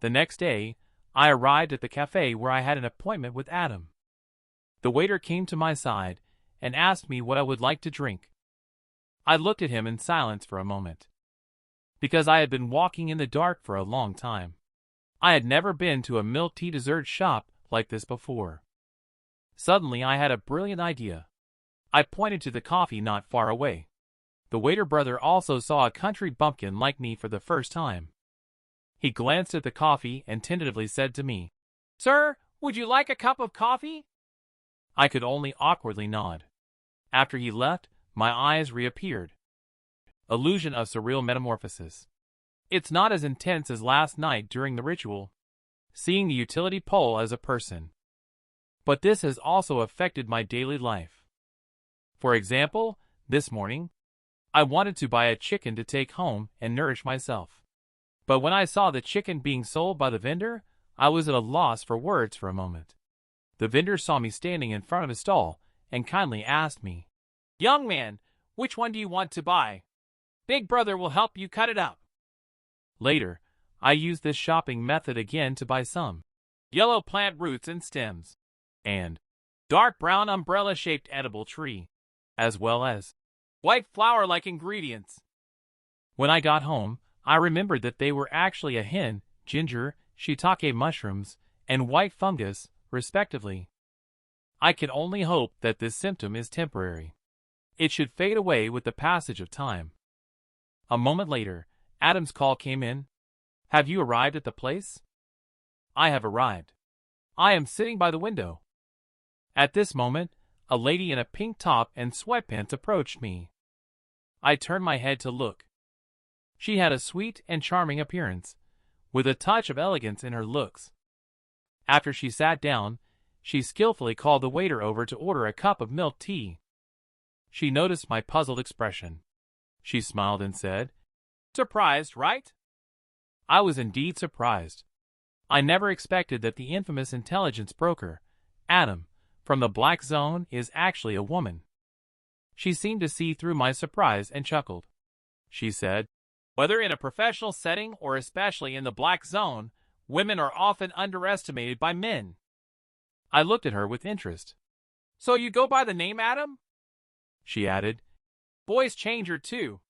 The next day, I arrived at the cafe where I had an appointment with Adam. The waiter came to my side and asked me what I would like to drink. I looked at him in silence for a moment, because I had been walking in the dark for a long time. I had never been to a milk tea dessert shop like this before. Suddenly I had a brilliant idea. I pointed to the coffee not far away. The waiter brother also saw a country bumpkin like me for the first time. He glanced at the coffee and tentatively said to me, "Sir, would you like a cup of coffee?" I could only awkwardly nod. After he left, my eyes reappeared. Illusion of surreal metamorphosis. It's not as intense as last night during the ritual, seeing the utility pole as a person. But this has also affected my daily life. For example, this morning, I wanted to buy a chicken to take home and nourish myself. But when I saw the chicken being sold by the vendor, I was at a loss for words for a moment. The vendor saw me standing in front of his stall and kindly asked me, "Young man, which one do you want to buy? Big brother will help you cut it up." Later, I used this shopping method again to buy some yellow plant roots and stems, and dark brown umbrella-shaped edible tree, as well as white flower-like ingredients. When I got home, I remembered that they were actually a hen, ginger, shiitake mushrooms, and white fungus, respectively. I can only hope that this symptom is temporary. It should fade away with the passage of time. A moment later, Adam's call came in. "Have you arrived at the place?" "I have arrived. I am sitting by the window." At this moment, a lady in a pink top and sweatpants approached me. I turned my head to look. She had a sweet and charming appearance, with a touch of elegance in her looks. After she sat down, she skillfully called the waiter over to order a cup of milk tea. She noticed my puzzled expression. She smiled and said, "Surprised, right?" I was indeed surprised. I never expected that the infamous intelligence broker, Adam, from the Black Zone, is actually a woman. She seemed to see through my surprise and chuckled. She said, "Whether in a professional setting or especially in the Black Zone, women are often underestimated by men." I looked at her with interest. "So you go by the name Adam?" she added. "Boys change her too."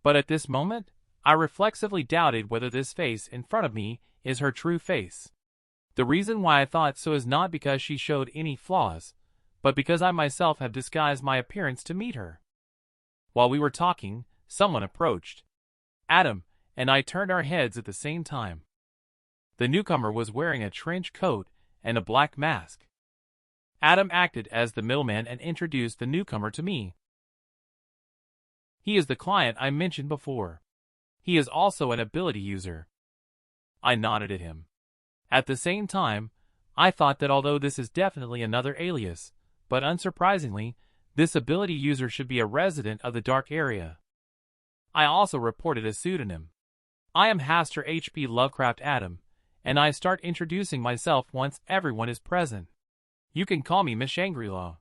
But at this moment, I reflexively doubted whether this face in front of me is her true face. The reason why I thought so is not because she showed any flaws, but because I myself have disguised my appearance to meet her. While we were talking, someone approached. Adam and I turned our heads at the same time. The newcomer was wearing a trench coat and a black mask. Adam acted as the middleman and introduced the newcomer to me. "He is the client I mentioned before. He is also an ability user." I nodded at him. At the same time, I thought that although this is definitely another alias, but unsurprisingly, this ability user should be a resident of the dark area. I also reported a pseudonym. "I am Haster H.P. Lovecraft Adam, and I start introducing myself once everyone is present. You can call me Miss Shangri-La."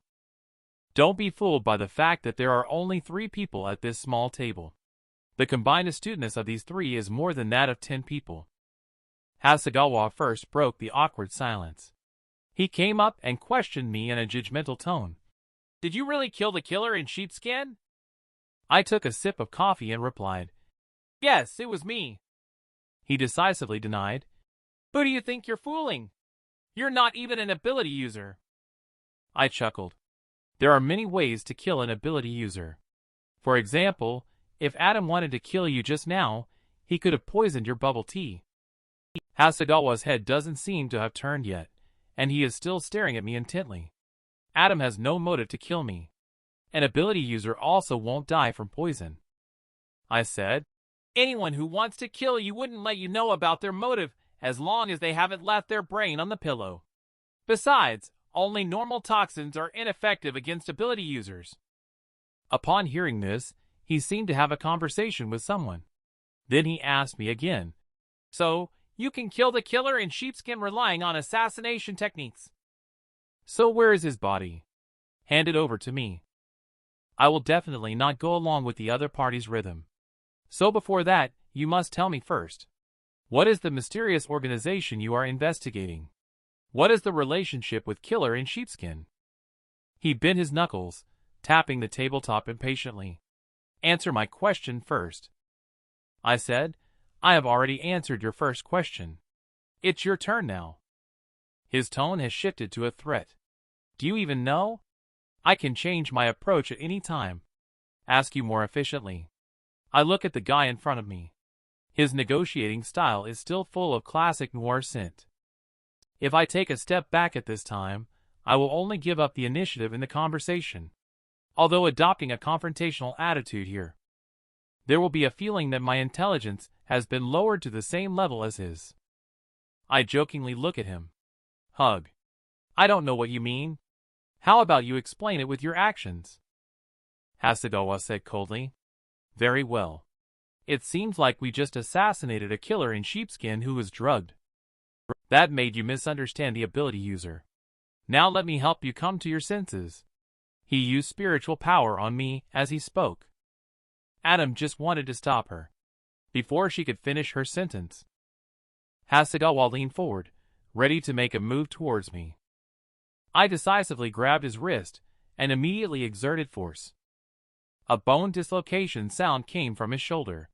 Don't be fooled by the fact that there are only 3 people at this small table. The combined astuteness of these 3 is more than that of 10 people. Hasegawa first broke the awkward silence. He came up and questioned me in a judgmental tone. "Did you really kill the killer in sheepskin?" I took a sip of coffee and replied, "Yes, it was me." He decisively denied. "Who do you think you're fooling? You're not even an ability user." I chuckled. There are many ways to kill an ability user. For example, if Adam wanted to kill you just now, he could have poisoned your bubble tea. Hasegawa's head doesn't seem to have turned yet, and he is still staring at me intently. Adam has no motive to kill me. An ability user also won't die from poison. I said, "Anyone who wants to kill you wouldn't let you know about their motive as long as they haven't left their brain on the pillow. Besides, only normal toxins are ineffective against ability users." Upon hearing this, he seemed to have a conversation with someone. Then he asked me again, "So, you can kill the killer in sheepskin relying on assassination techniques? So where is his body? Hand it over to me. I will definitely not go along with the other party's rhythm. So before that, you must tell me first. What is the mysterious organization you are investigating? What is the relationship with Killer in Sheepskin? He bit his knuckles, tapping the tabletop impatiently. Answer my question first. I said, I have already answered your first question. It's your turn now. His tone has shifted to a threat. Do you even know? I can change my approach at any time. Ask you more efficiently. I look at the guy in front of me. His negotiating style is still full of classic noir scent. If I take a step back at this time, I will only give up the initiative in the conversation. Although adopting a confrontational attitude here, there will be a feeling that my intelligence has been lowered to the same level as his. I jokingly look at him. Hug. I don't know what you mean. How about you explain it with your actions? Hasegawa said coldly. Very well. It seems like we just assassinated a killer in sheepskin who was drugged. That made you misunderstand the ability user. Now let me help you come to your senses. He used spiritual power on me as he spoke. Adam just wanted to stop her before she could finish her sentence. Hasegawa leaned forward, ready to make a move towards me. I decisively grabbed his wrist and immediately exerted force. A bone dislocation sound came from his shoulder.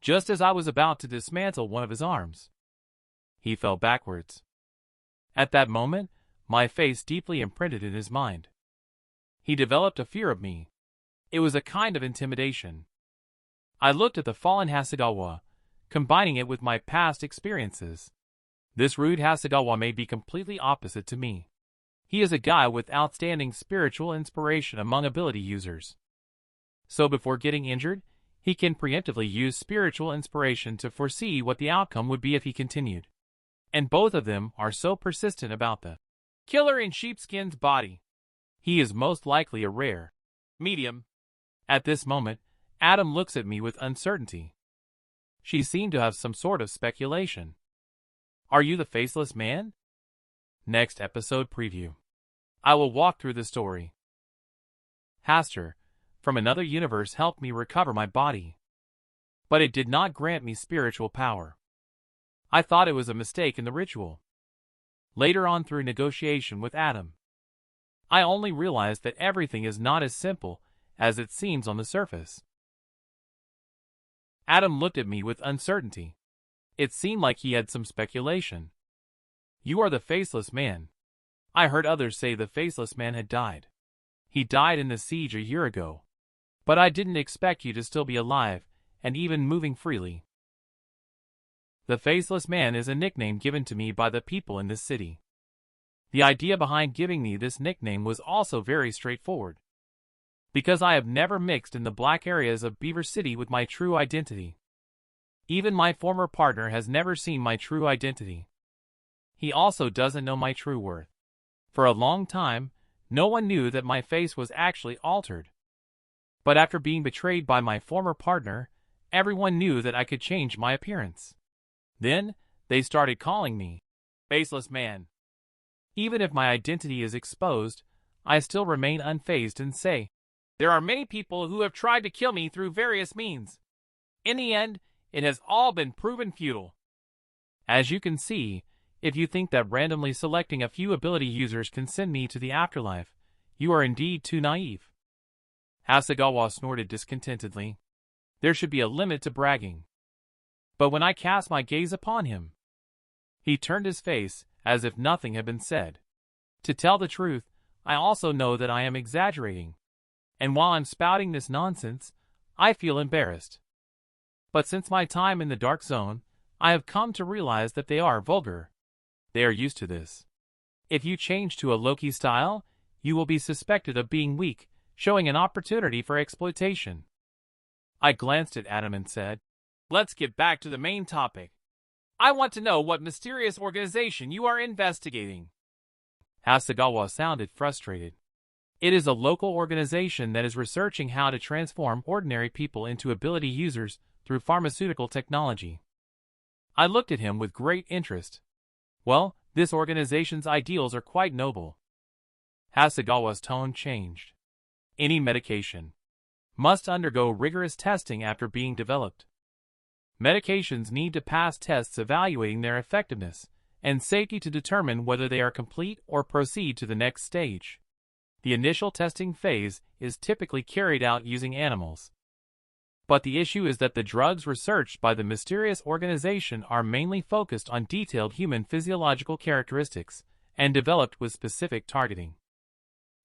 Just as I was about to dismantle one of his arms, he fell backwards. At that moment, my face deeply imprinted in his mind. He developed a fear of me. It was a kind of intimidation. I looked at the fallen Hasegawa, combining it with my past experiences. This rude Hasegawa may be completely opposite to me. He is a guy with outstanding spiritual inspiration among ability users. So before getting injured, he can preemptively use spiritual inspiration to foresee what the outcome would be if he continued. And both of them are so persistent about the killer in sheepskin's body. He is most likely a rare medium. At this moment, Adam looks at me with uncertainty. She seemed to have some sort of speculation. Are you the Faceless Man? Next episode preview. I will walk through the story. Haster, from another universe, helped me recover my body. But it did not grant me spiritual power. I thought it was a mistake in the ritual. Later on, through negotiation with Adam, I only realized that everything is not as simple as it seems on the surface. Adam looked at me with uncertainty. It seemed like he had some speculation. You are the Faceless Man. I heard others say the Faceless Man had died. He died in the siege a year ago. But I didn't expect you to still be alive and even moving freely. The Faceless Man is a nickname given to me by the people in this city. The idea behind giving me this nickname was also very straightforward. Because I have never mixed in the black areas of Beaver City with my true identity. Even my former partner has never seen my true identity. He also doesn't know my true worth. For a long time, no one knew that my face was actually altered. But after being betrayed by my former partner, everyone knew that I could change my appearance. Then, they started calling me Faceless Man. Even if my identity is exposed, I still remain unfazed and say, there are many people who have tried to kill me through various means. In the end, it has all been proven futile. As you can see, if you think that randomly selecting a few ability users can send me to the afterlife, you are indeed too naive. Hasegawa snorted discontentedly. There should be a limit to bragging. But when I cast my gaze upon him, he turned his face as if nothing had been said. To tell the truth, I also know that I am exaggerating. And while I'm spouting this nonsense, I feel embarrassed. But since my time in the Dark Zone, I have come to realize that they are vulgar. They are used to this. If you change to a Loki style, you will be suspected of being weak, showing an opportunity for exploitation. I glanced at Adam and said, let's get back to the main topic. I want to know what mysterious organization you are investigating. Hasegawa sounded frustrated. It is a local organization that is researching how to transform ordinary people into ability users through pharmaceutical technology. I looked at him with great interest. Well, this organization's ideals are quite noble. Hasegawa's tone changed. Any medication must undergo rigorous testing after being developed. Medications need to pass tests evaluating their effectiveness and safety to determine whether they are complete or proceed to the next stage. The initial testing phase is typically carried out using animals. But the issue is that the drugs researched by the mysterious organization are mainly focused on detailed human physiological characteristics and developed with specific targeting.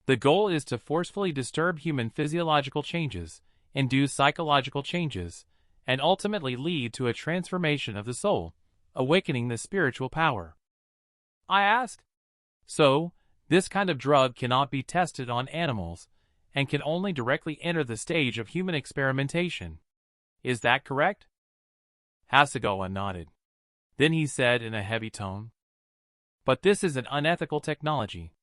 The goal is to forcefully disturb human physiological changes, induce psychological changes, and ultimately lead to a transformation of the soul, awakening the spiritual power. I asked, so, this kind of drug cannot be tested on animals, and can only directly enter the stage of human experimentation. Is that correct? Hasegawa nodded. Then he said in a heavy tone, but this is an unethical technology.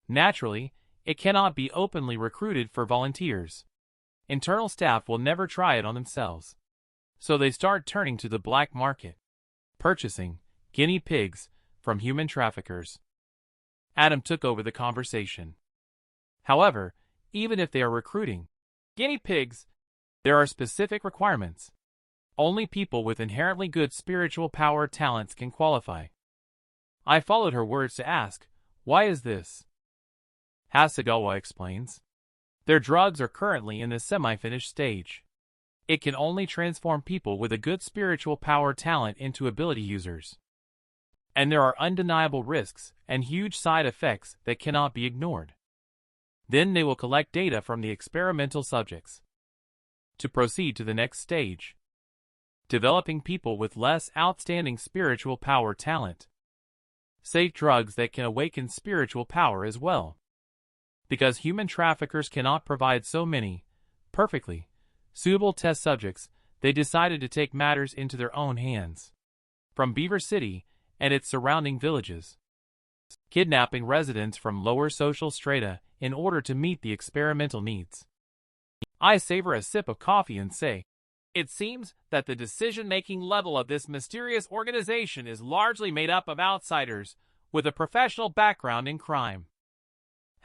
Naturally, it cannot be openly recruited for volunteers. Internal staff will never try it on themselves. So they start turning to the black market, purchasing guinea pigs from human traffickers. Adam took over the conversation. However, even if they are recruiting guinea pigs, there are specific requirements. Only people with inherently good spiritual power talents can qualify. I followed her words to ask, why is this? Hasegawa explains. Their drugs are currently in the semi-finished stage. It can only transform people with a good spiritual power talent into ability users. And there are undeniable risks and huge side effects that cannot be ignored. Then they will collect data from the experimental subjects to proceed to the next stage, developing people with less outstanding spiritual power talent. Safe drugs that can awaken spiritual power as well. Because human traffickers cannot provide so many, perfectly suitable test subjects, they decided to take matters into their own hands. From Beaver City and its surrounding villages, kidnapping residents from lower social strata in order to meet the experimental needs. I savor a sip of coffee and say, it seems that the decision-making level of this mysterious organization is largely made up of outsiders with a professional background in crime.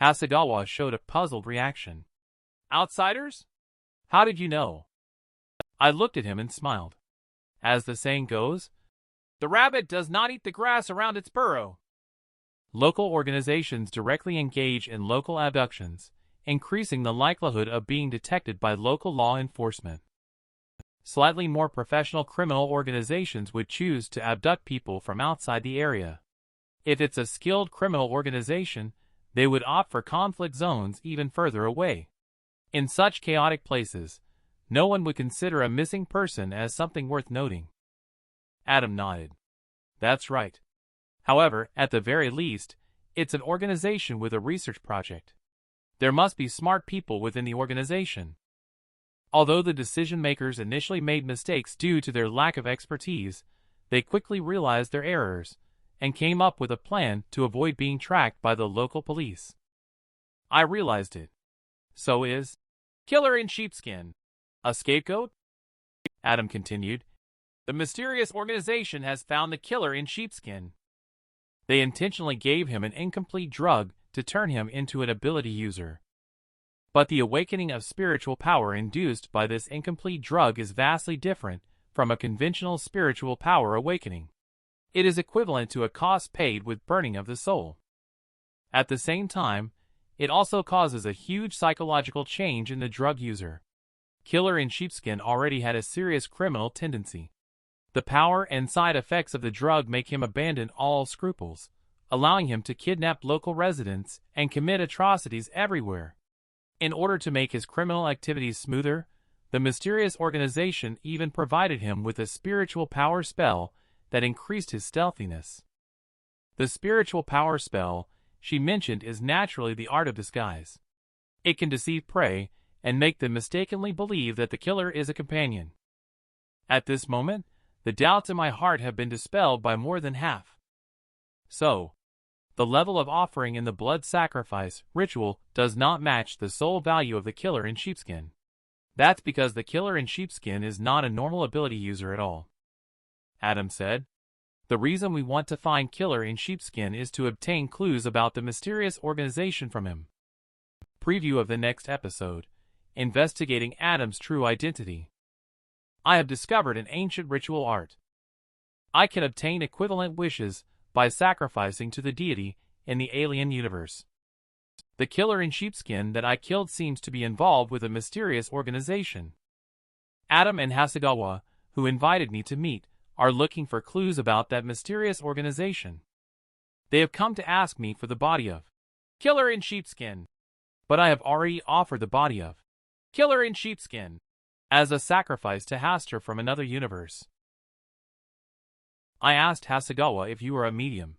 Hasegawa showed a puzzled reaction. Outsiders? How did you know? I looked at him and smiled. As the saying goes, the rabbit does not eat the grass around its burrow. Local organizations directly engage in local abductions, increasing the likelihood of being detected by local law enforcement. Slightly more professional criminal organizations would choose to abduct people from outside the area. If it's a skilled criminal organization, they would opt for conflict zones even further away. In such chaotic places, no one would consider a missing person as something worth noting. Adam nodded. That's right. However, at the very least, it's an organization with a research project. There must be smart people within the organization. Although the decision-makers initially made mistakes due to their lack of expertise, they quickly realized their errors and came up with a plan to avoid being tracked by the local police. I realized it. So is Killer in Sheepskin a scapegoat? Adam continued. The mysterious organization has found the killer in sheepskin. They intentionally gave him an incomplete drug to turn him into an ability user. But the awakening of spiritual power induced by this incomplete drug is vastly different from a conventional spiritual power awakening. It is equivalent to a cost paid with burning of the soul. At the same time, it also causes a huge psychological change in the drug user. Killer in Sheepskin already had a serious criminal tendency. The power and side effects of the drug make him abandon all scruples, allowing him to kidnap local residents and commit atrocities everywhere. In order to make his criminal activities smoother, the mysterious organization even provided him with a spiritual power spell that increased his stealthiness. The spiritual power spell she mentioned is naturally the art of disguise. It can deceive prey and make them mistakenly believe that the killer is a companion. At this moment, the doubts in my heart have been dispelled by more than half. So, the level of offering in the blood sacrifice ritual does not match the soul value of the killer in sheepskin. That's because the killer in sheepskin is not a normal ability user at all. Adam said, the reason we want to find Killer in Sheepskin is to obtain clues about the mysterious organization from him. Preview of the next episode, investigating Adam's true identity. I have discovered an ancient ritual art. I can obtain equivalent wishes by sacrificing to the deity in the alien universe. The killer in sheepskin that I killed seems to be involved with a mysterious organization. Adam and Hasegawa, who invited me to meet, are looking for clues about that mysterious organization. They have come to ask me for the body of killer in sheepskin, but I have already offered the body of killer in sheepskin as a sacrifice to Haster from another universe. I asked Hasegawa if you were a medium.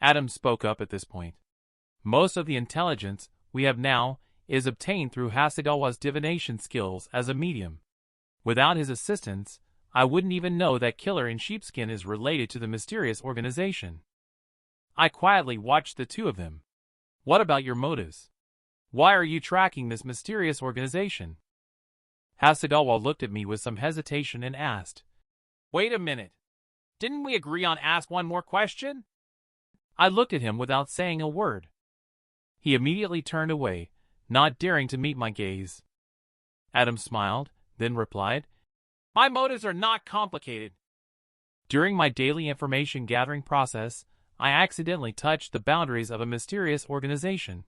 Adam spoke up at this point. Most of the intelligence we have now is obtained through Hasegawa's divination skills as a medium. Without his assistance, I wouldn't even know that killer in sheepskin is related to the mysterious organization. I quietly watched the two of them. What about your motives? Why are you tracking this mysterious organization? Hasegawa looked at me with some hesitation and asked, "Wait a minute. Didn't we agree on ask one more question?" I looked at him without saying a word. He immediately turned away, not daring to meet my gaze. Adam smiled, then replied, "My motives are not complicated. During my daily information gathering process, I accidentally touched the boundaries of a mysterious organization.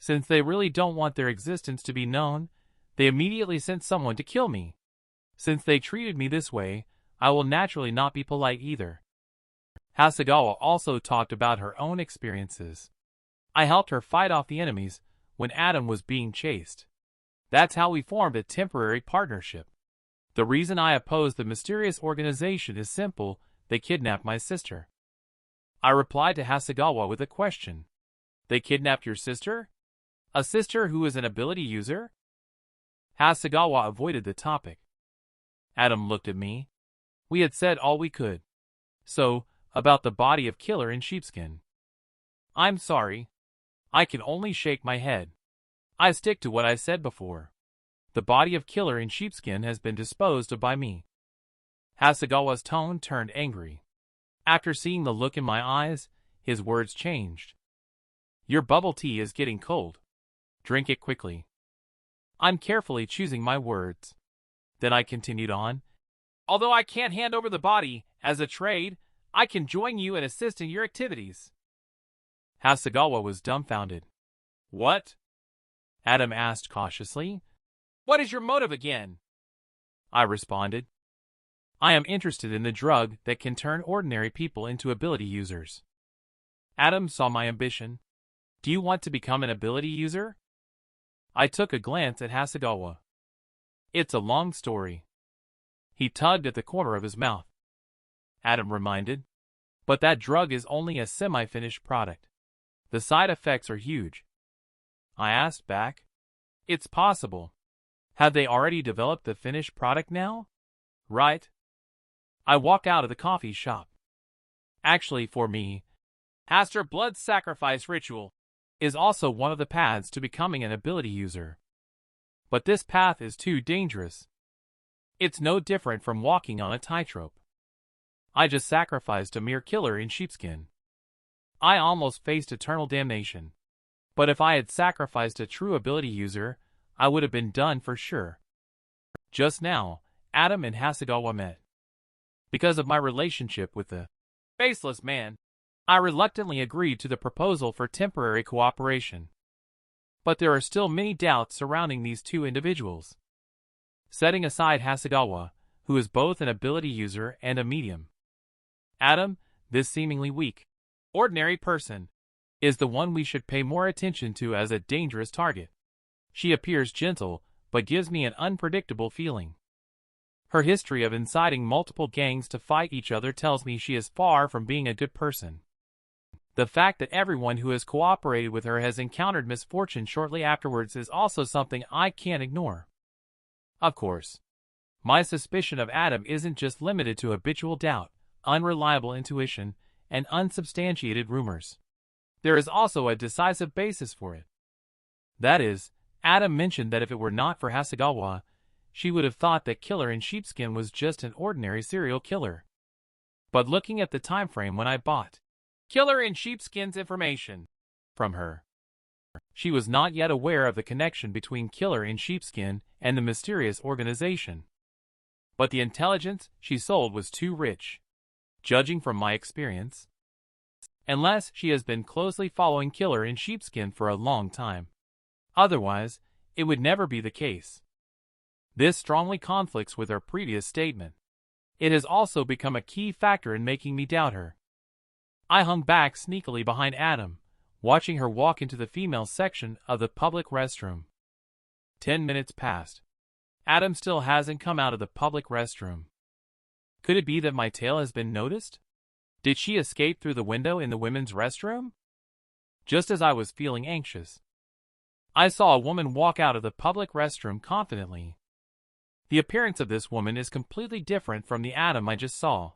Since they really don't want their existence to be known, they immediately sent someone to kill me. Since they treated me this way, I will naturally not be polite either." Hasegawa also talked about her own experiences. I helped her fight off the enemies when Adam was being chased. That's how we formed a temporary partnership. The reason I oppose the mysterious organization is simple: they kidnapped my sister. I replied to Hasegawa with a question. They kidnapped your sister? A sister who is an ability user? Hasegawa avoided the topic. Adam looked at me. We had said all we could. So, about the body of killer in sheepskin. I'm sorry. I can only shake my head. I stick to what I said before. The body of killer in sheepskin has been disposed of by me. Hasegawa's tone turned angry. After seeing the look in my eyes, his words changed. Your bubble tea is getting cold. Drink it quickly. I'm carefully choosing my words. Then I continued on. Although I can't hand over the body as a trade, I can join you and assist in your activities. Hasegawa was dumbfounded. What? Adam asked cautiously. What is your motive again? I responded. I am interested in the drug that can turn ordinary people into ability users. Adam saw my ambition. Do you want to become an ability user? I took a glance at Hasegawa. It's a long story. He tugged at the corner of his mouth. Adam reminded. But that drug is only a semi-finished product. The side effects are huge. I asked back. It's possible. Have they already developed the finished product now? Right. I walk out of the coffee shop. Actually, for me, Haster blood sacrifice ritual is also one of the paths to becoming an ability user. But this path is too dangerous. It's no different from walking on a tightrope. I just sacrificed a mere killer in sheepskin. I almost faced eternal damnation. But if I had sacrificed a true ability user, I would have been done for sure. Just now, Adam and Hasegawa met. Because of my relationship with the Faceless man, I reluctantly agreed to the proposal for temporary cooperation. But there are still many doubts surrounding these two individuals. Setting aside Hasegawa, who is both an ability user and a medium. Adam, this seemingly weak, ordinary person, is the one we should pay more attention to as a dangerous target. She appears gentle, but gives me an unpredictable feeling. Her history of inciting multiple gangs to fight each other tells me she is far from being a good person. The fact that everyone who has cooperated with her has encountered misfortune shortly afterwards is also something I can't ignore. Of course, my suspicion of Adam isn't just limited to habitual doubt, unreliable intuition, and unsubstantiated rumors. There is also a decisive basis for it. That is, Adam mentioned that if it were not for Hasegawa, she would have thought that killer in sheepskin was just an ordinary serial killer. But looking at the time frame when I bought killer in sheepskin's information from her, she was not yet aware of the connection between killer in sheepskin and the mysterious organization. but the intelligence she sold was too rich. Judging from my experience, unless she has been closely following Killer in Sheepskin for a long time. Otherwise, it would never be the case. This strongly conflicts with her previous statement. It has also become a key factor in making me doubt her. I hung back sneakily behind Adam, watching her walk into the female section of the public restroom. 10 minutes passed. Adam still hasn't come out of the public restroom. Could it be that my tale has been noticed? Did she escape through the window in the women's restroom? Just as I was feeling anxious, I saw a woman walk out of the public restroom confidently. The appearance of this woman is completely different from the Adam I just saw.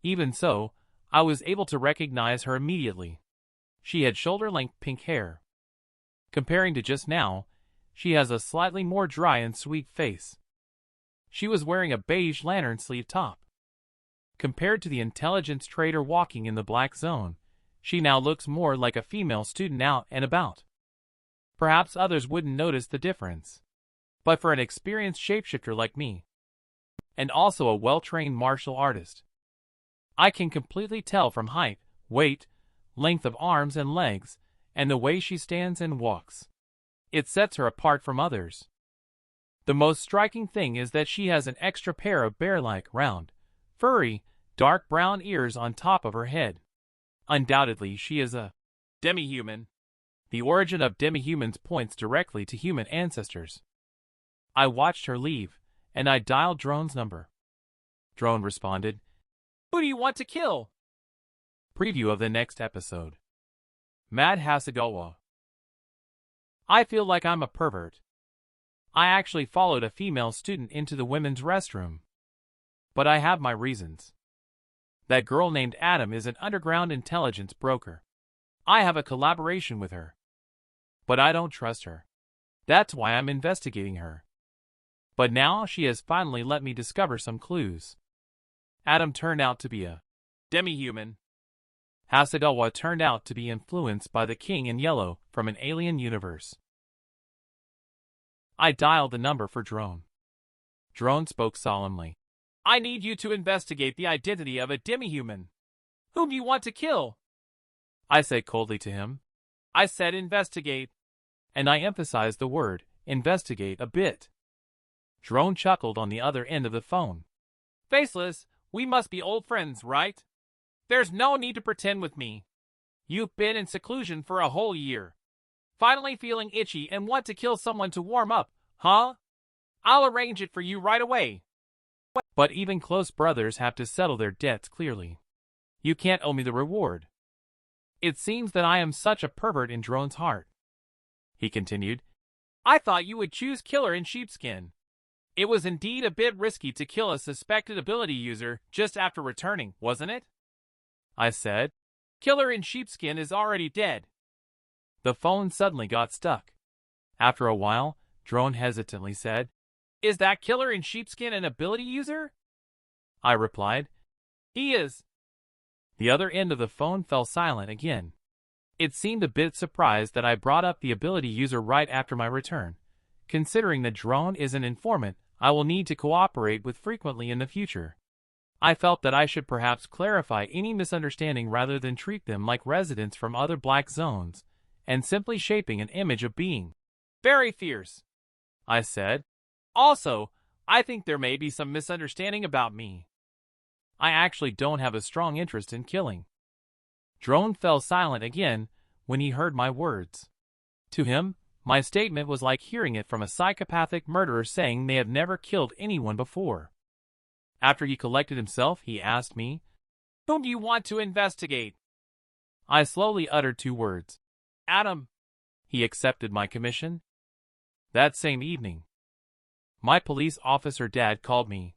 Even so, I was able to recognize her immediately. She had shoulder-length pink hair. Comparing to just now, she has a slightly more dry and sweet face. She was wearing a beige lantern sleeve top. Compared to the intelligence trader walking in the black zone, she now looks more like a female student out and about. Perhaps others wouldn't notice the difference, but for an experienced shapeshifter like me, and also a well-trained martial artist, I can completely tell from height, weight, length of arms and legs, and the way she stands and walks. It sets her apart from others. The most striking thing is that she has an extra pair of bear-like, round, furry, dark brown ears on top of her head. Undoubtedly, she is a demi-human. The origin of demi-humans points directly to human ancestors. I watched her leave, and I dialed Drone's number. Drone responded, "Who do you want to kill?" Preview of the next episode. Mad Hasegawa. I feel like I'm a pervert. I actually followed a female student into the women's restroom. But I have my reasons. That girl named Adam is an underground intelligence broker. I have a collaboration with her. But I don't trust her. That's why I'm investigating her. But now she has finally let me discover some clues. Adam turned out to be a demi-human. Hasegawa turned out to be influenced by the King in Yellow from an alien universe. I dialed the number for Drone. Drone spoke solemnly. "I need you to investigate the identity of a demi-human. Whom do you want to kill?" I said coldly to him. I said investigate. And I emphasized the word investigate a bit. Drone chuckled on the other end of the phone. "Faceless, we must be old friends, right? There's no need to pretend with me. You've been in seclusion for a whole year. Finally feeling itchy and want to kill someone to warm up, huh? I'll arrange it for you right away." But even close brothers have to settle their debts clearly. You can't owe me the reward. It seems that I am such a pervert in Drone's heart. He continued, "I thought you would choose Killer in Sheepskin. It was indeed a bit risky to kill a suspected ability user just after returning, wasn't it?" I said, "Killer in Sheepskin is already dead." The phone suddenly got stuck. After a while, Drone hesitantly said, "Is that Killer in Sheepskin an ability user?" I replied, "He is." The other end of the phone fell silent again. It seemed a bit surprised that I brought up the ability user right after my return. Considering that Drone is an informant I will need to cooperate with frequently in the future, I felt that I should perhaps clarify any misunderstanding rather than treat them like residents from other black zones, and simply shaping an image of being very fierce. I said, "Also, I think there may be some misunderstanding about me. I actually don't have a strong interest in killing." Drone fell silent again when he heard my words. To him, my statement was like hearing it from a psychopathic murderer saying they have never killed anyone before. After he collected himself, he asked me, "Whom do you want to investigate?" I slowly uttered 2 words. "Adam." He accepted my commission. That same evening, my police officer dad called me.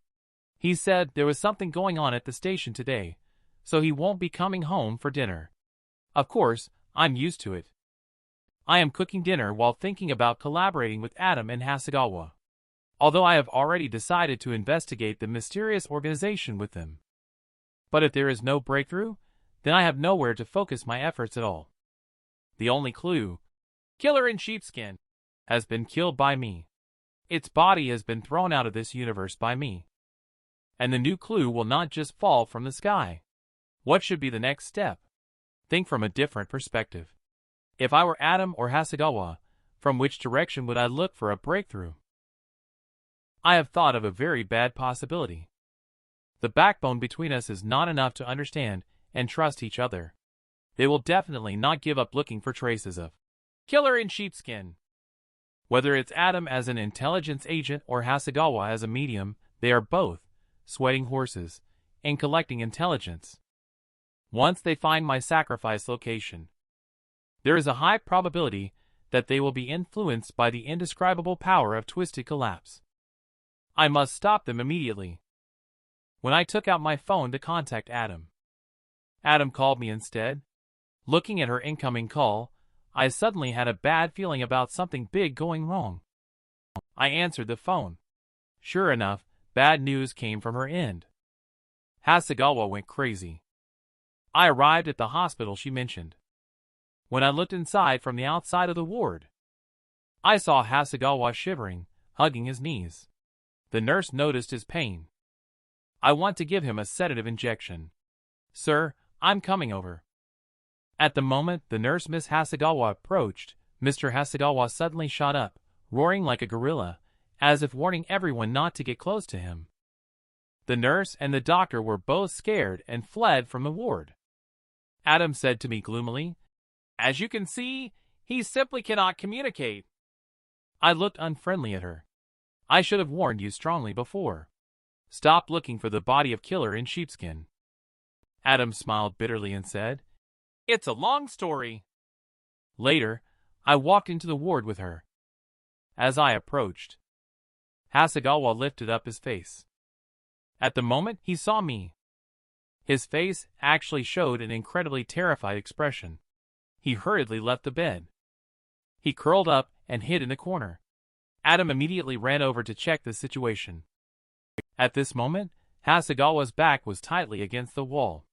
He said there was something going on at the station today, so he won't be coming home for dinner. Of course, I'm used to it. I am cooking dinner while thinking about collaborating with Adam and Hasegawa, although I have already decided to investigate the mysterious organization with them. But if there is no breakthrough, then I have nowhere to focus my efforts at all. The only clue, Killer in Sheepskin, has been killed by me. Its body has been thrown out of this universe by me. And the new clue will not just fall from the sky. What should be the next step? Think from a different perspective. If I were Adam or Hasegawa, from which direction would I look for a breakthrough? I have thought of a very bad possibility. The backbone between us is not enough to understand and trust each other. They will definitely not give up looking for traces of killer in sheepskin. Whether it's Adam as an intelligence agent or Hasegawa as a medium, they are both sweating horses and collecting intelligence. Once they find my sacrifice location, there is a high probability that they will be influenced by the indescribable power of twisted collapse. I must stop them immediately. When I took out my phone to contact Adam called me instead. Looking at her incoming call, I suddenly had a bad feeling about something big going wrong. I answered the phone. Sure enough, bad news came from her end. Hasegawa went crazy. I arrived at the hospital she mentioned. When I looked inside from the outside of the ward, I saw Hasegawa shivering, hugging his knees. The nurse noticed his pain. I want to give him a sedative injection. Sir, I'm coming over. At the moment the nurse Miss Hasegawa approached, Mr. Hasegawa suddenly shot up, roaring like a gorilla, as if warning everyone not to get close to him. The nurse and the doctor were both scared and fled from the ward. Adam said to me gloomily, "As you can see, he simply cannot communicate." I looked unfriendly at her. I should have warned you strongly before. Stop looking for the body of killer in sheepskin. Adam smiled bitterly and said, "It's a long story." Later, I walked into the ward with her. As I approached, Hasegawa lifted up his face. At the moment he saw me, his face actually showed an incredibly terrified expression. He hurriedly left the bed. He curled up and hid in the corner. Adam immediately ran over to check the situation. At this moment, Hasegawa's back was tightly against the wall.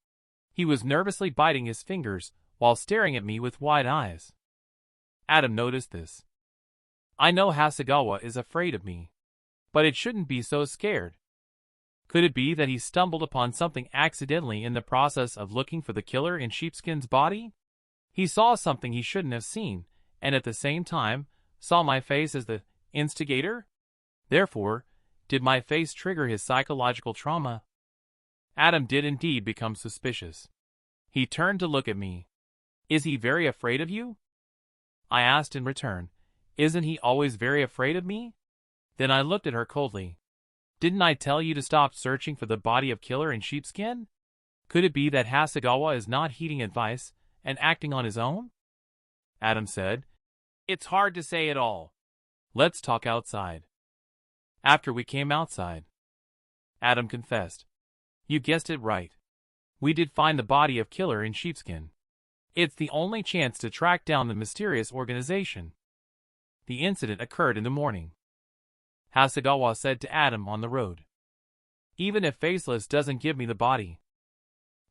He was nervously biting his fingers while staring at me with wide eyes. Adam noticed this. I know Hasegawa is afraid of me, but it shouldn't be so scared. Could it be that he stumbled upon something accidentally in the process of looking for the killer in sheepskin's body? He saw something he shouldn't have seen, and at the same time, saw my face as the instigator? Therefore, did my face trigger his psychological trauma? Adam did indeed become suspicious. He turned to look at me. "Is he very afraid of you?" I asked in return. "Isn't he always very afraid of me?" Then I looked at her coldly. "Didn't I tell you to stop searching for the body of killer in sheepskin? Could it be that Hasegawa is not heeding advice and acting on his own?" Adam said, "It's hard to say at all. Let's talk outside." After we came outside, Adam confessed, "You guessed it right. We did find the body of killer in sheepskin. It's the only chance to track down the mysterious organization." The incident occurred in the morning. Hasegawa said to Adam on the road, "Even if Faceless doesn't give me the body,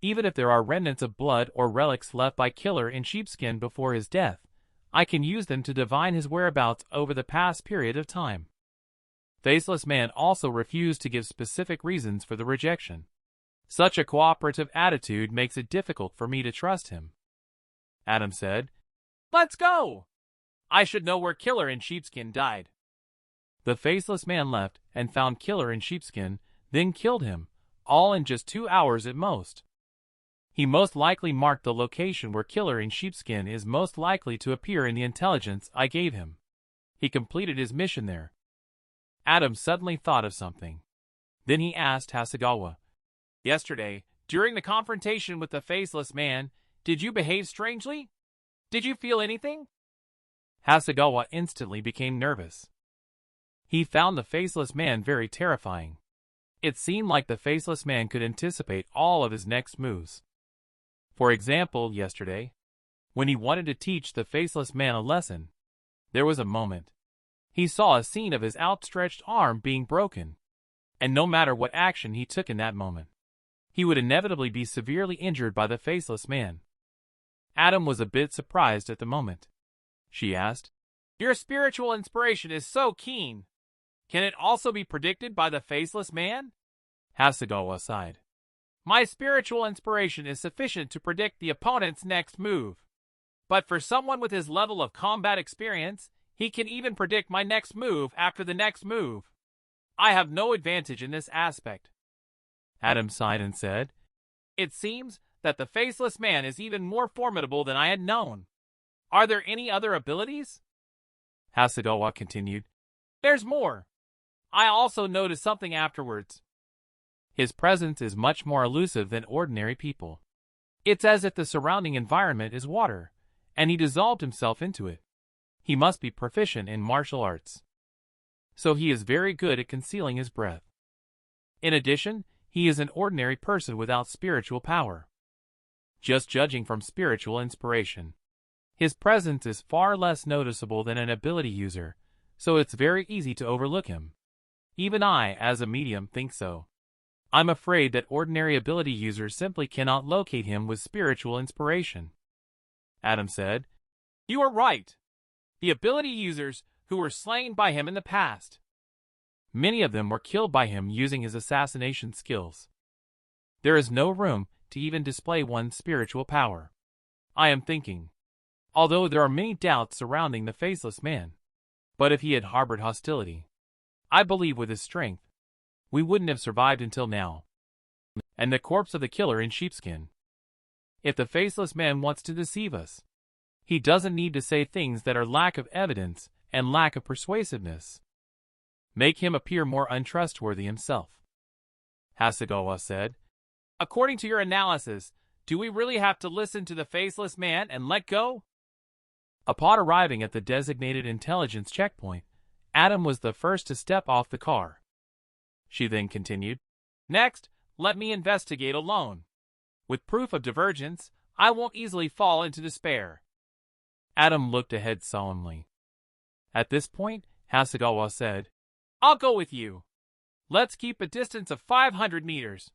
even if there are remnants of blood or relics left by killer in sheepskin before his death, I can use them to divine his whereabouts over the past period of time." Faceless Man also refused to give specific reasons for the rejection. Such a cooperative attitude makes it difficult for me to trust him. Adam said, "Let's go! I should know where killer in sheepskin died." The Faceless Man left and found killer in sheepskin, then killed him, all in just 2 hours at most. He most likely marked the location where killer in sheepskin is most likely to appear in the intelligence I gave him. He completed his mission there. Adam suddenly thought of something. Then he asked Hasegawa, "Yesterday, during the confrontation with the Faceless Man, did you behave strangely? Did you feel anything?" Hasegawa instantly became nervous. He found the Faceless Man very terrifying. It seemed like the Faceless Man could anticipate all of his next moves. For example, yesterday, when he wanted to teach the Faceless Man a lesson, there was a moment. He saw a scene of his outstretched arm being broken, and no matter what action he took in that moment, he would inevitably be severely injured by the Faceless Man. Adam was a bit surprised at the moment. She asked, "Your spiritual inspiration is so keen. Can it also be predicted by the Faceless Man?" Hasegawa sighed. My spiritual inspiration is sufficient to predict the opponent's next move. But for someone with his level of combat experience, he can even predict my next move after the next move. I have no advantage in this aspect. Adam sighed and said, It seems that the Faceless Man is even more formidable than I had known. Are there any other abilities? Hasegawa continued, There's more. I also noticed something afterwards. His presence is much more elusive than ordinary people. It's as if the surrounding environment is water, and he dissolved himself into it. He must be proficient in martial arts. So he is very good at concealing his breath. In addition, he is an ordinary person without spiritual power. Just judging from spiritual inspiration, his presence is far less noticeable than an ability user, so it's very easy to overlook him. Even I, as a medium, think so. I'm afraid that ordinary ability users simply cannot locate him with spiritual inspiration. Adam said, You are right. The ability users who were slain by him in the past. Many of them were killed by him using his assassination skills. There is no room to even display one's spiritual power. I am thinking, although there are many doubts surrounding the Faceless Man, but if he had harbored hostility, I believe with his strength, we wouldn't have survived until now. And the corpse of the killer in sheepskin. If the Faceless Man wants to deceive us, he doesn't need to say things that are lack of evidence and lack of persuasiveness. Make him appear more untrustworthy himself. Hasegawa said, According to your analysis, do we really have to listen to the Faceless Man and let go? Upon arriving at the designated intelligence checkpoint, Adam was the first to step off the car. She then continued, Next, let me investigate alone. With proof of divergence, I won't easily fall into despair. Adam looked ahead solemnly. At this point, Hasegawa said, I'll go with you. Let's keep a distance of 500 meters.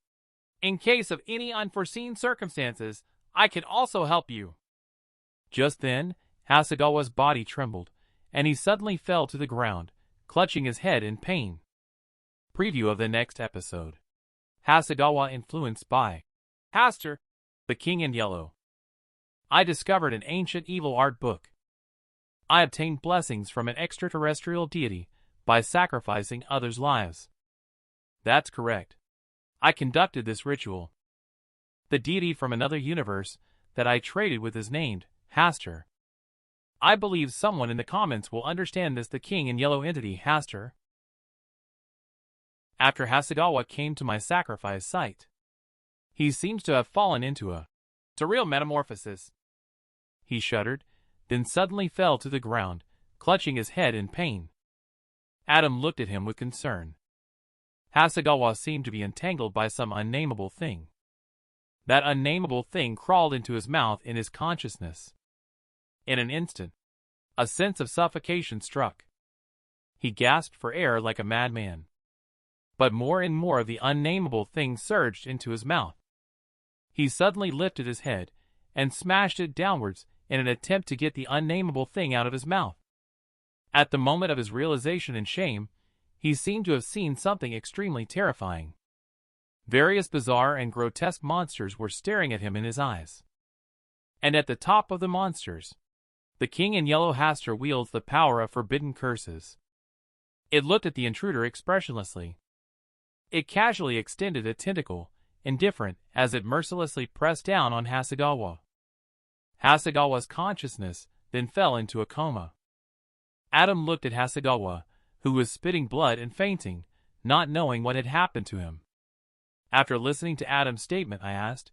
In case of any unforeseen circumstances, I can also help you. Just then, Hasegawa's body trembled, and he suddenly fell to the ground, clutching his head in pain. Preview of the next episode. Hasegawa influenced by Haster, the King in Yellow. I discovered an ancient evil art book. I obtained blessings from an extraterrestrial deity by sacrificing others' lives. That's correct. I conducted this ritual. The deity from another universe that I traded with is named Haster. I believe someone in the comments will understand this. The King in Yellow entity Haster. After Hasegawa came to my sacrifice site, he seems to have fallen into a surreal metamorphosis. He shuddered, then suddenly fell to the ground, clutching his head in pain. Adam looked at him with concern. Hasegawa seemed to be entangled by some unnameable thing. That unnameable thing crawled into his mouth in his consciousness. In an instant, a sense of suffocation struck. He gasped for air like a madman. But more and more of the unnameable thing surged into his mouth. He suddenly lifted his head and smashed it downwards in an attempt to get the unnameable thing out of his mouth. At the moment of his realization and shame, he seemed to have seen something extremely terrifying. Various bizarre and grotesque monsters were staring at him in his eyes. And at the top of the monsters, the King in Yellow Haster wields the power of forbidden curses. It looked at the intruder expressionlessly. It casually extended a tentacle, indifferent, as it mercilessly pressed down on Hasegawa. Hasegawa's consciousness then fell into a coma. Adam looked at Hasegawa, who was spitting blood and fainting, not knowing what had happened to him. After listening to Adam's statement, I asked,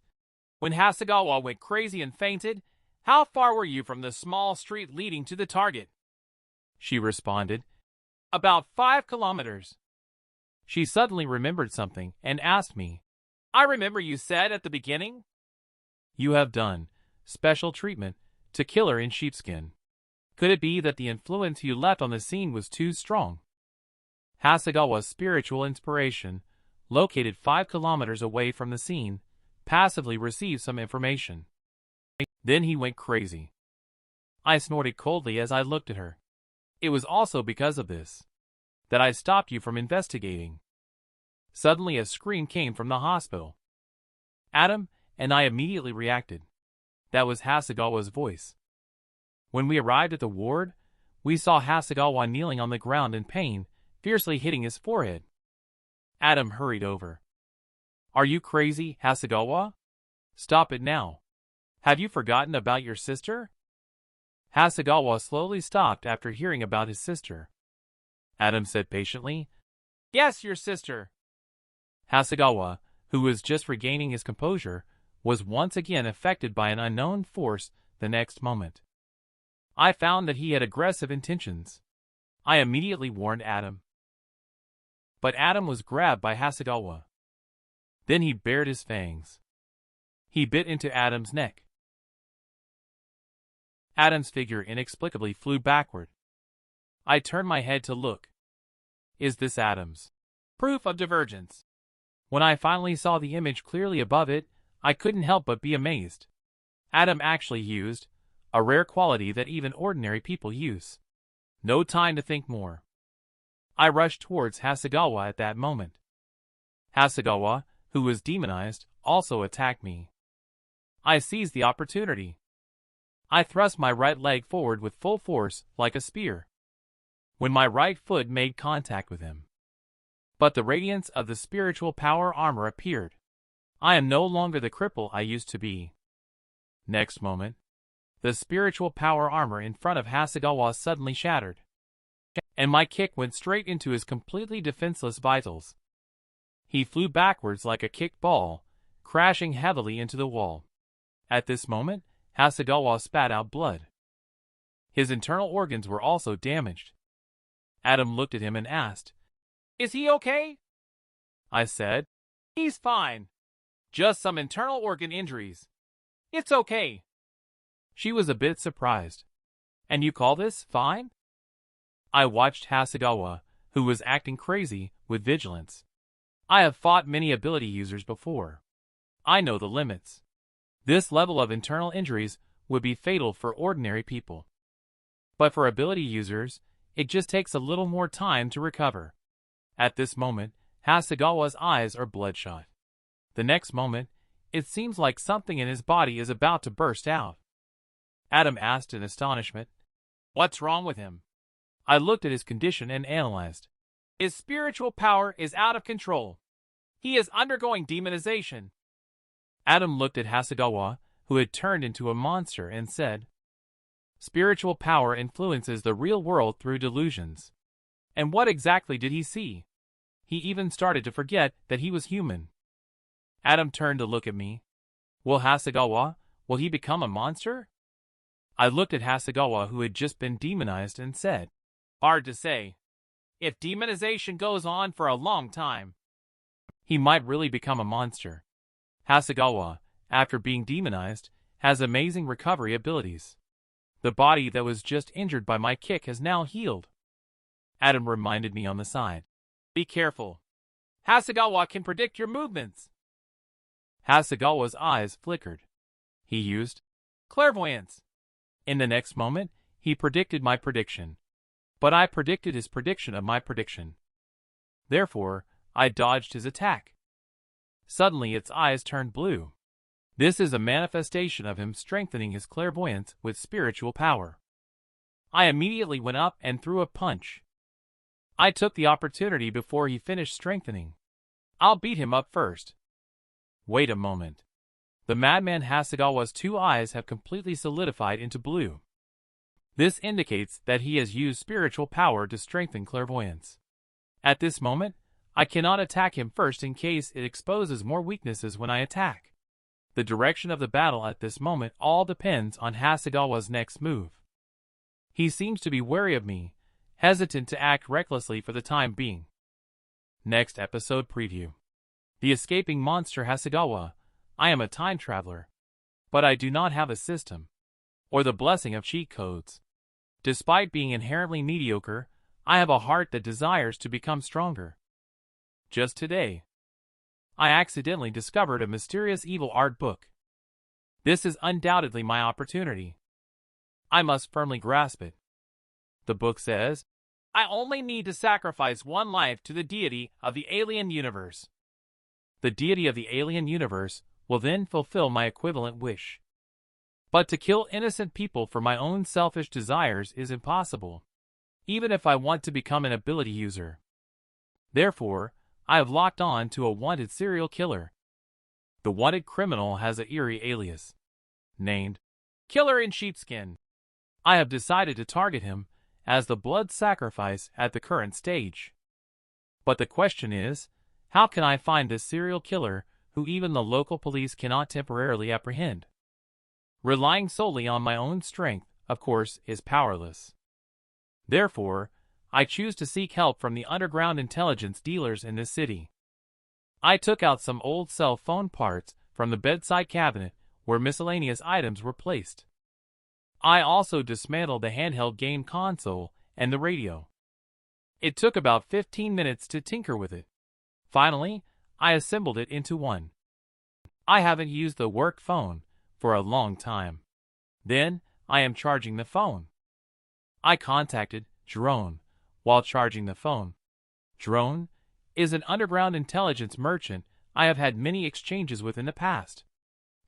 When Hasegawa went crazy and fainted, how far were you from the small street leading to the target? She responded, About 5 kilometers. She suddenly remembered something and asked me, I remember you said at the beginning? You have done special treatment to killer in sheepskin. Could it be that the influence you left on the scene was too strong? Hasegawa's spiritual inspiration, located 5 kilometers away from the scene, passively received some information. Then he went crazy. I snorted coldly as I looked at her. It was also because of this that I stopped you from investigating. Suddenly a scream came from the hospital. Adam and I immediately reacted. That was Hasegawa's voice. When we arrived at the ward, we saw Hasegawa kneeling on the ground in pain, fiercely hitting his forehead. Adam hurried over. "Are you crazy, Hasegawa? Stop it now. Have you forgotten about your sister?" Hasegawa slowly stopped after hearing about his sister. Adam said patiently, "Yes, your sister." Hasegawa, who was just regaining his composure, was once again affected by an unknown force the next moment. I found that he had aggressive intentions. I immediately warned Adam. But Adam was grabbed by Hasegawa. Then he bared his fangs. He bit into Adam's neck. Adam's figure inexplicably flew backward. I turned my head to look. Is this Adam's? Proof of divergence. When I finally saw the image clearly above it, I couldn't help but be amazed. Adam actually used a rare quality that even ordinary people use. No time to think more. I rushed towards Hasegawa at that moment. Hasegawa, who was demonized, also attacked me. I seized the opportunity. I thrust my right leg forward with full force, like a spear, when my right foot made contact with him. But the radiance of the spiritual power armor appeared. I am no longer the cripple I used to be. Next moment, the spiritual power armor in front of Hasegawa suddenly shattered, and my kick went straight into his completely defenseless vitals. He flew backwards like a kicked ball, crashing heavily into the wall. At this moment, Hasegawa spat out blood. His internal organs were also damaged. Adam looked at him and asked, "Is he okay?" I said, "He's fine. Just some internal organ injuries. It's okay." She was a bit surprised. "And you call this fine?" I watched Hasegawa, who was acting crazy, with vigilance. I have fought many ability users before. I know the limits. This level of internal injuries would be fatal for ordinary people. But for ability users, it just takes a little more time to recover. At this moment, Hasegawa's eyes are bloodshot. The next moment, it seems like something in his body is about to burst out. Adam asked in astonishment, "What's wrong with him?" I looked at his condition and analyzed. His spiritual power is out of control. He is undergoing demonization. Adam looked at Hasegawa, who had turned into a monster, and said, "Spiritual power influences the real world through delusions." And what exactly did he see? He even started to forget that he was human. Adam turned to look at me. Will he become a monster? I looked at Hasegawa, who had just been demonized, and said, "Hard to say. If demonization goes on for a long time, he might really become a monster." Hasegawa, after being demonized, has amazing recovery abilities. The body that was just injured by my kick has now healed. Adam reminded me on the side. "Be careful. Hasegawa can predict your movements." Hasegawa's eyes flickered. He used clairvoyance. In the next moment, he predicted my prediction. But I predicted his prediction of my prediction. Therefore, I dodged his attack. Suddenly its eyes turned blue. This is a manifestation of him strengthening his clairvoyance with spiritual power. I immediately went up and threw a punch. I took the opportunity before he finished strengthening. I'll beat him up first. Wait a moment. The madman Hasegawa's two eyes have completely solidified into blue. This indicates that he has used spiritual power to strengthen clairvoyance. At this moment, I cannot attack him first in case it exposes more weaknesses when I attack. The direction of the battle at this moment all depends on Hasegawa's next move. He seems to be wary of me, hesitant to act recklessly for the time being. Next episode preview. The escaping monster Hasegawa. I am a time traveler, but I do not have a system, or the blessing of cheat codes. Despite being inherently mediocre, I have a heart that desires to become stronger. Just today, I accidentally discovered a mysterious evil art book. This is undoubtedly my opportunity. I must firmly grasp it. The book says, I only need to sacrifice one life to the deity of the alien universe. The deity of the alien universe will then fulfill my equivalent wish. But to kill innocent people for my own selfish desires is impossible, even if I want to become an ability user. Therefore, I have locked on to a wanted serial killer. The wanted criminal has an eerie alias, named Killer in Sheepskin. I have decided to target him as the blood sacrifice at the current stage. But the question is, how can I find this serial killer who even the local police cannot temporarily apprehend? Relying solely on my own strength, of course, is powerless. Therefore, I choose to seek help from the underground intelligence dealers in this city. I took out some old cell phone parts from the bedside cabinet where miscellaneous items were placed. I also dismantled the handheld game console and the radio. It took about 15 minutes to tinker with it. Finally, I assembled it into one. I haven't used the work phone for a long time. Then, I am charging the phone. I contacted Drone while charging the phone. Drone is an underground intelligence merchant I have had many exchanges with in the past.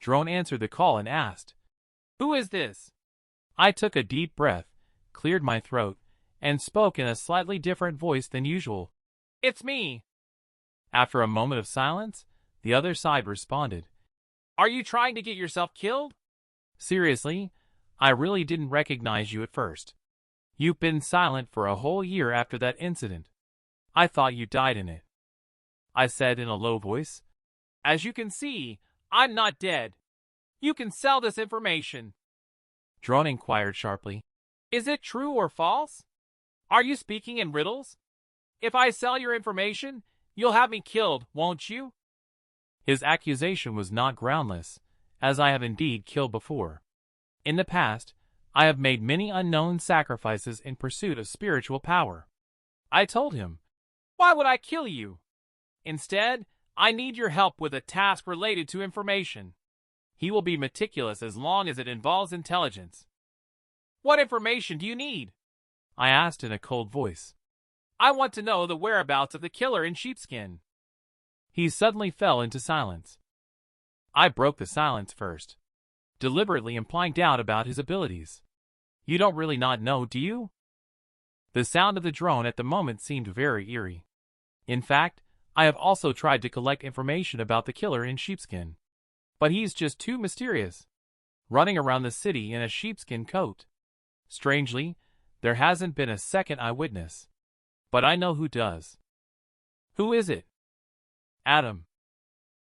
Drone answered the call and asked, "Who is this?" I took a deep breath, cleared my throat, and spoke in a slightly different voice than usual. "It's me." After a moment of silence, the other side responded, "Are you trying to get yourself killed?" "Seriously, I really didn't recognize you at first. You've been silent for a whole year after that incident. I thought you died in it," I said in a low voice. "As you can see, I'm not dead. You can sell this information." Drone inquired sharply, "Is it true or false? Are you speaking in riddles? If I sell your information, you'll have me killed, won't you?" His accusation was not groundless, as I have indeed killed before. In the past, I have made many unknown sacrifices in pursuit of spiritual power. I told him, "Why would I kill you? Instead, I need your help with a task related to information. He will be meticulous as long as it involves intelligence." "What information do you need?" I asked in a cold voice. "I want to know the whereabouts of the killer in sheepskin." He suddenly fell into silence. I broke the silence first, deliberately implying doubt about his abilities. "You don't really not know, do you?" The sound of the drone at the moment seemed very eerie. In fact, I have also tried to collect information about the killer in sheepskin. But he's just too mysterious, running around the city in a sheepskin coat. Strangely, there hasn't been a second eyewitness. But I know who does. "Who is it?" "Adam."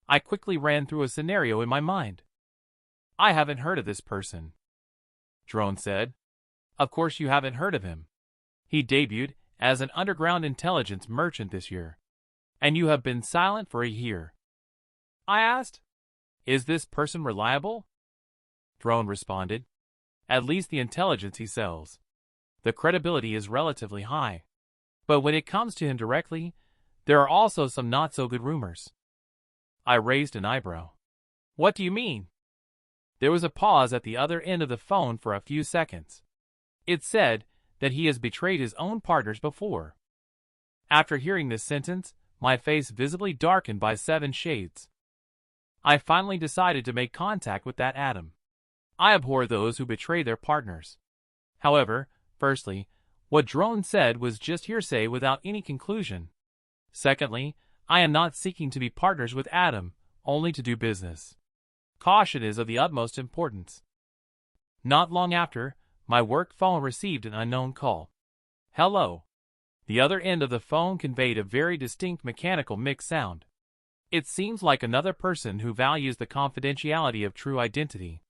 I quickly ran through a scenario in my mind. "I haven't heard of this person," Drone said. "Of course you haven't heard of him. He debuted as an underground intelligence merchant this year. And you have been silent for a year." I asked, "Is this person reliable?" Drone responded, "At least the intelligence he sells. The credibility is relatively high. But when it comes to him directly, there are also some not-so-good rumors." I raised an eyebrow. "What do you mean?" There was a pause at the other end of the phone for a few seconds. It said that he has betrayed his own partners before. After hearing this sentence, my face visibly darkened by 7 shades. I finally decided to make contact with that Adam. I abhor those who betray their partners. However, firstly, what Drone said was just hearsay without any conclusion. Secondly, I am not seeking to be partners with Adam, only to do business. Caution is of the utmost importance. Not long after, my work phone received an unknown call. "Hello." The other end of the phone conveyed a very distinct mechanical mixed sound. It seems like another person who values the confidentiality of true identity.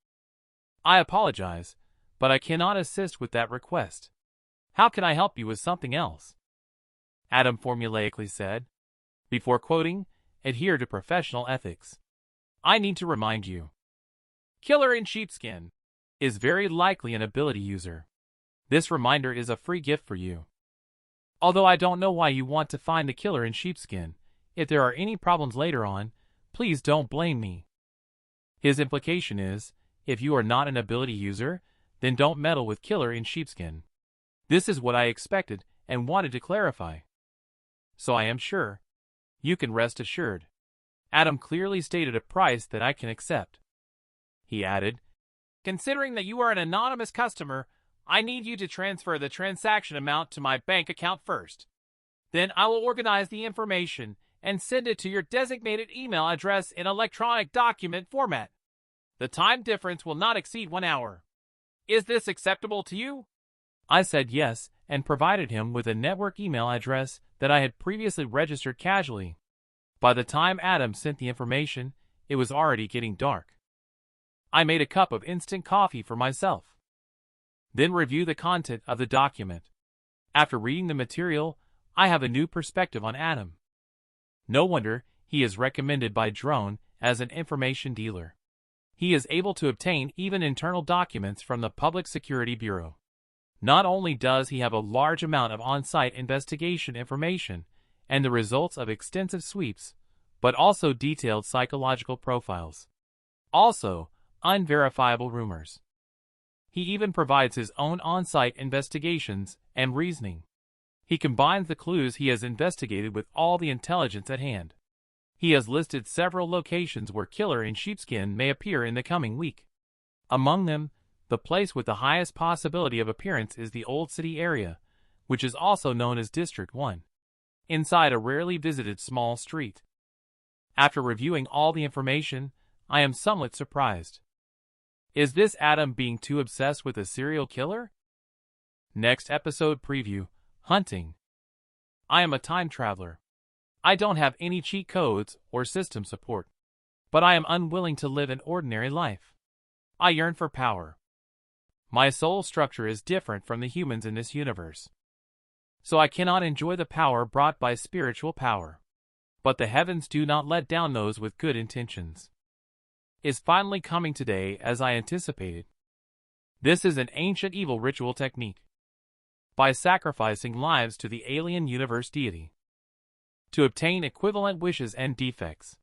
"I apologize, but I cannot assist with that request. How can I help you with something else?" Adam formulaically said. Before quoting, adhere to professional ethics. I need to remind you. Killer in Sheepskin is very likely an ability user. This reminder is a free gift for you. Although I don't know why you want to find the killer in sheepskin, if there are any problems later on, please don't blame me. His implication is, if you are not an ability user, then don't meddle with killer in sheepskin. This is what I expected, and wanted to clarify. So I am sure. You can rest assured. Adam clearly stated a price that I can accept. He added, considering that you are an anonymous customer, I need you to transfer the transaction amount to my bank account first. Then I will organize the information and send it to your designated email address in electronic document format. The time difference will not exceed 1 hour. Is this acceptable to you? I said yes and provided him with a network email address that I had previously registered casually. By the time Adam sent the information, it was already getting dark. I made a cup of instant coffee for myself. Then reviewed the content of the document. After reading the material, I have a new perspective on Adam. No wonder he is recommended by Drone as an information dealer. He is able to obtain even internal documents from the Public Security Bureau. Not only does he have a large amount of on-site investigation information and the results of extensive sweeps, but also detailed psychological profiles. Also, unverifiable rumors. He even provides his own on-site investigations and reasoning. He combines the clues he has investigated with all the intelligence at hand. He has listed several locations where killer in sheepskin may appear in the coming week. Among them, the place with the highest possibility of appearance is the Old City area, which is also known as District 1, inside a rarely visited small street. After reviewing all the information, I am somewhat surprised. Is this Adam being too obsessed with a serial killer? Next episode preview, Hunting. I am a time traveler. I don't have any cheat codes or system support, but I am unwilling to live an ordinary life. I yearn for power. My soul structure is different from the humans in this universe, so I cannot enjoy the power brought by spiritual power. But the heavens do not let down those with good intentions. Is finally coming today as I anticipated. This is an ancient evil ritual technique. By sacrificing lives to the alien universe deity to obtain equivalent wishes and defects.